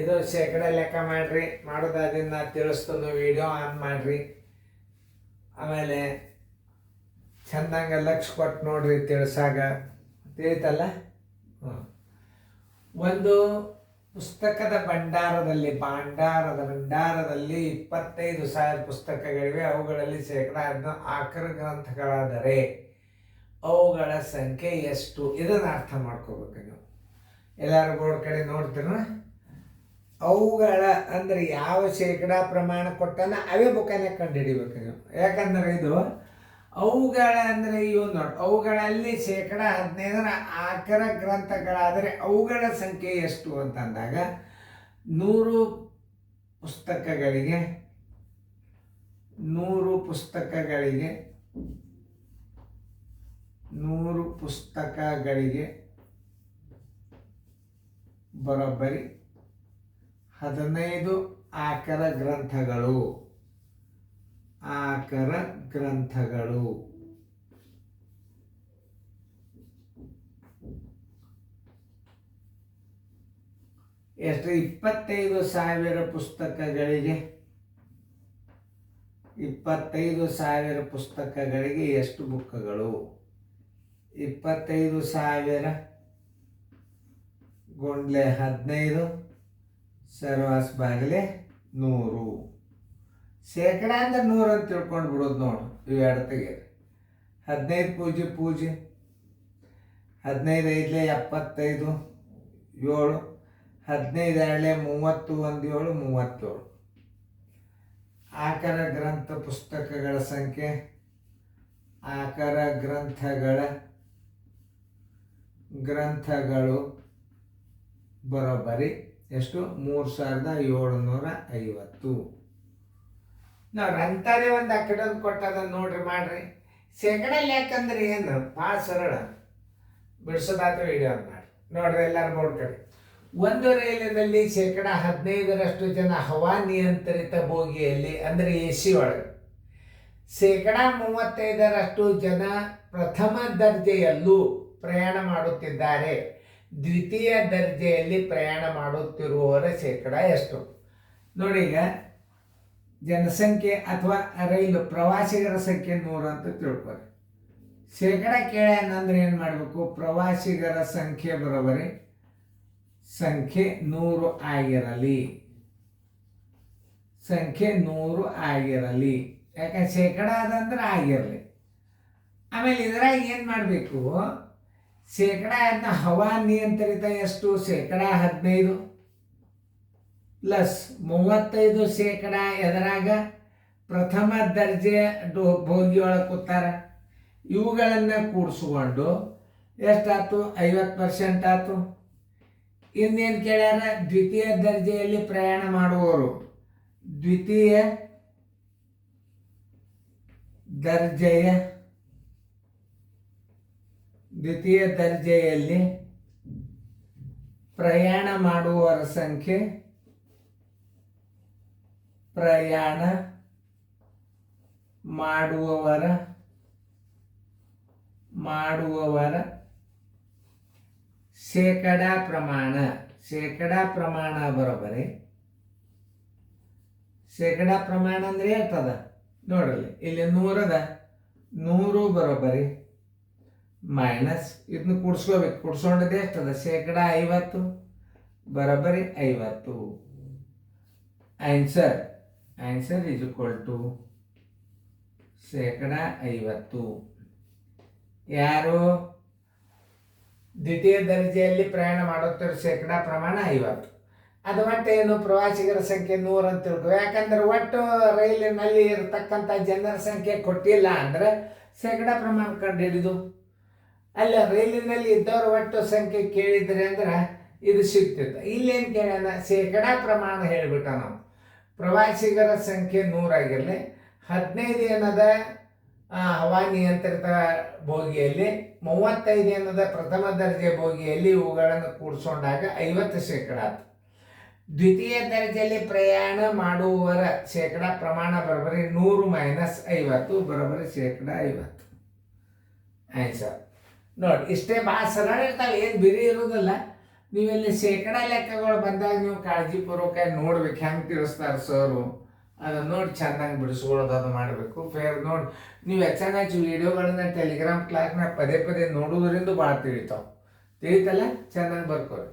ಇದು ಶೇಕಡ ಲೆಕ್ಕ ಮಾಡಿರಿ. ಮಾಡೋದಾದಿಂದ ತಿಳಿಸ್ತಾನು, ವಿಡಿಯೋ ಆನ್ ಮಾಡಿರಿ. ಆಮೇಲೆ ಚಂದಂಗೆ ಲಕ್ಷ ಕೊಟ್ಟು ನೋಡ್ರಿ ತಿಳಿಸಾಗ. ತಿಳಿತಲ್ಲ? ಒಂದು ಪುಸ್ತಕದ ಭಂಡಾರದಲ್ಲಿ 25,000 ಪುಸ್ತಕಗಳಿವೆ. ಅವುಗಳಲ್ಲಿ ಶೇಕಡ 10 ಆಕರ ಗ್ರಂಥಗಳಾದರೆ ಅವುಗಳ ಸಂಖ್ಯೆ ಎಷ್ಟು? ಇದನ್ನು ಅರ್ಥ ಮಾಡ್ಕೋಬೇಕು ನೀವು. ಎಲ್ಲರೂ ಬೋರ್ಡ್ ಕಡೆ ನೋಡ್ತೀರ. ಅವುಗಳ ಅಂದರೆ ಯಾವ ಶೇಕಡ ಪ್ರಮಾಣ ಕೊಟ್ಟಾನ ಅವೇ ಬುಕ್ಕನ್ನೇ ಕಂಡು ಹಿಡಿಬೇಕು ನೀವು. ಯಾಕಂದ್ರೆ ಇದು ಅವುಗಳ ಅಂದರೆ ಇವು ನೋಡಿ, ಅವುಗಳಲ್ಲಿ ಶೇಕಡ 15 ಆಕರ ಗ್ರಂಥಗಳಾದರೆ ಅವುಗಳ ಸಂಖ್ಯೆ ಎಷ್ಟು ಅಂತಂದಾಗ 100 ಪುಸ್ತಕಗಳಿಗೆ 100 ಪುಸ್ತಕಗಳಿಗೆ ಬರೋಬ್ಬರಿ 15 ಆಕರ ಗ್ರಂಥಗಳು. ಎಷ್ಟು? 25,000 ಪುಸ್ತಕಗಳಿಗೆ 25,000 ಪುಸ್ತಕಗಳಿಗೆ ಎಷ್ಟು ಬುಕ್ಗಳು? 25,000 ಗುಂಡ್ಲೆ 15 ಸರ್ವಾಸ್ ಬಾಗಿಲೆ 100. ಶೇಕಡ ಅಂದ್ರೆ 100 ಅಂತ ತಿಳ್ಕೊಂಡು ಬಿಡೋದು ನೋಡು. ಇವು ಎರಡು ತೆಗೆದು 15 ಪೂಜೆ 15 5 75 7 15 2 30 1 7 37. ಆಕರ ಗ್ರಂಥ ಪುಸ್ತಕಗಳ ಸಂಖ್ಯೆ, ಆಕರ ಗ್ರಂಥಗಳು ಬರೋಬ್ಬರಿ ಎಷ್ಟು? 3,750. ನಾವು ಅಂತಾರೆ ಒಂದು ಆ ಕಡೆ ಒಂದು ಕೊಟ್ಟದ ನೋಡ್ರಿ, ಮಾಡ್ರಿ. ಶೇಕಡ ಯಾಕಂದ್ರೆ ಏನು? ಭಾಳ ಸರಳ. ಬಿಡಿಸೋದಾದ್ರೆ ವಿಡಿಯೋ ಮಾಡಿ ನೋಡ್ರಿ. ಎಲ್ಲರೂ ಬೋರ್ಡ್ ಕಡೆ. ಒಂದು ರೈಲಿನಲ್ಲಿ ಶೇಕಡ 15ರಷ್ಟು ಜನ ಹವಾನಿಯಂತ್ರಿತ ಬೋಗಿಯಲ್ಲಿ ಅಂದರೆ AC ಒಳಗೆ, ಶೇಕಡ 35ರಷ್ಟು ಜನ ಪ್ರಥಮ ದರ್ಜೆಯಲ್ಲೂ ಪ್ರಯಾಣ ಮಾಡುತ್ತಿದ್ದಾರೆ. ದ್ವಿತೀಯ ದರ್ಜೆಯಲ್ಲಿ ಪ್ರಯಾಣ ಮಾಡುತ್ತಿರುವವರ ಶೇಕಡ ಎಷ್ಟು? ನೋಡಿ, ಈಗ ಜನಸಂಖ್ಯೆ ಅಥವಾ ರೈಲು ಪ್ರವಾಸಿಗರ ಸಂಖ್ಯೆ 100 ಅಂತ ತಿಳ್ಕೊರಿ. ಶೇಕಡ ಕೇಳ್ಯಾನಂದ್ರೆ ಏನು ಮಾಡಬೇಕು? ಪ್ರವಾಸಿಗರ ಸಂಖ್ಯೆ ಬರೋಬರಿ ಸಂಖ್ಯೆ 100 ಆಗಿರಲಿ. ಯಾಕಂದ್ರೆ ಶೇಕಡ ಅದಂದ್ರೆ ಆಗಿರಲಿ. ಆಮೇಲೆ ಇದ್ರಾಗ ಏನು ಮಾಡಬೇಕು? ಶೇಕಡ ಹವಾನಿಯಂತ್ರಿತ ಎಷ್ಟು? ಶೇಕಡ 15 ಪ್ಲಸ್ 35 ಶೇಕಡ ಎದರಾಗ ಪ್ರಥಮ ದರ್ಜೆ ಭೋಗಿಯೊಳಗೆ ಕೂತಾರ. ಇವುಗಳನ್ನು ಕೂಡಿಸ್ಕೊಂಡು ಎಷ್ಟಾಯ್ತು? 50% ಆಯ್ತು. ಇನ್ನೇನು ಕೇಳ್ಯಾರ? ದ್ವಿತೀಯ ದರ್ಜೆಯಲ್ಲಿ ಪ್ರಯಾಣ ಮಾಡುವವರು, ದ್ವಿತೀಯ ದರ್ಜೆಯಲ್ಲಿ ಪ್ರಯಾಣ ಮಾಡುವವರ ಸಂಖ್ಯೆ, ಪ್ರಯಾಣ ಮಾಡುವವರ ಶೇಕಡ ಪ್ರಮಾಣ ಬರೋಬರಿ. ಶೇಕಡ ಪ್ರಮಾಣ ಅಂದ್ರೆ ಹೇಳ್ತದ ನೋಡ್ರಲ್ಲಿ, ಇಲ್ಲಿ 100 ಅದ, 100 ಬರೋಬರಿ ಮೈನಸ್ ಇದನ್ನ ಕೂಡಿಸ್ಕೋಬೇಕು. ಕೂಡಿಸ್ಕೊಂಡದ್ದು ಎಷ್ಟದ? ಶೇಕಡ 50 ಬರೋಬರಿ 50. ಆನ್ಸರ್ ಈಸ್ ಈಕ್ವಲ್ ಟು ಶೇಕಡ 50. ಯಾರು? ದ್ವಿತೀಯ ದರ್ಜೆಯಲ್ಲಿ ಪ್ರಯಾಣ ಮಾಡುತ್ತಿರೋ ಶೇಕಡ ಪ್ರಮಾಣ 50. ಅದು ಒಟ್ಟು ಏನು? ಪ್ರವಾಸಿಗರ ಸಂಖ್ಯೆ 100 ಅಂತ ತಿಳ್ಕೊ. ಯಾಕಂದ್ರೆ ಒಟ್ಟು ರೈಲಿನಲ್ಲಿ ಇರತಕ್ಕಂಥ ಜನರ ಸಂಖ್ಯೆ ಕೊಟ್ಟಿಲ್ಲ ಅಂದ್ರೆ ಶೇಕಡ ಪ್ರಮಾಣ ಕಂಡು ಹಿಡಿದು, ಅಲ್ಲ ರೈಲಿನಲ್ಲಿ ಇದ್ದವ್ರ ಒಟ್ಟು ಸಂಖ್ಯೆ ಕೇಳಿದ್ರೆ ಅಂದ್ರೆ ಇದು ಸಿಗ್ತಿತ್ತು. ಇಲ್ಲೇನು ಕೇಳೋಣ? ಶೇಕಡ ಪ್ರಮಾಣ ಹೇಳಿಬಿಟ್ಟ ನಾವು. ಪ್ರವಾಸಿಗರ ಸಂಖ್ಯೆ 100 ಆಗಿರಲಿ, 15 ಏನದ ಹವಾನಿಯಂತ್ರಿತ ಬೋಗಿಯಲ್ಲಿ, 35 ಏನದ ಪ್ರಥಮ ದರ್ಜೆ ಬೋಗಿಯಲ್ಲಿ, ಇವುಗಳನ್ನು ಕೂಡಿಸ್ಕೊಂಡಾಗ 50 ಶೇಕಡ ಆಯ್ತು. ದ್ವಿತೀಯ ದರ್ಜೆಯಲ್ಲಿ ಪ್ರಯಾಣ ಮಾಡುವವರ ಶೇಕಡ ಪ್ರಮಾಣ ಬರೋಬರಿ 100 ಮೈನಸ್ 50 ಬರೋಬರಿ ಶೇಕಡ 50. ಆನ್ಸರ್ ನೋಡಿ. ಇಷ್ಟೇ ಭಾಳ ಸರಳ ಇರ್ತಾವೆ, ಏನು ಬಿರಿ ಇರೋದಿಲ್ಲ. ನೀವೆಲ್ಲಿ ಶೇಕಡಾ ಲೆಕ್ಕಗಳು ಬಂದಾಗ ನೀವು ಕಾಳಜಿಪೂರ್ವಕ ನೋಡ್ಬೇಕು ಹೆಂಗೆ ತಿಳಿಸ್ತಾರೆ ಸರು, ಅದನ್ನು ನೋಡಿ ಚೆನ್ನಾಗಿ ಬಿಡಿಸ್ಕೊಳ್ಳೋದು ಅದು ಮಾಡಬೇಕು. ನೋಡಿ ನೀವು ಹೆಚ್ಚಾಗಿ ವಿಡಿಯೋಗಳನ್ನ ಟೆಲಿಗ್ರಾಮ್ ಕ್ಲಾಸ್ನ ಪದೇ ಪದೇ ನೋಡೋದ್ರಿಂದ ಭಾಳ ತಿಳಿತಾವೆ. ತಿಳಿತಲ್ಲ, ಚೆನ್ನಾಗಿ ಬರ್ಕೋರಿ.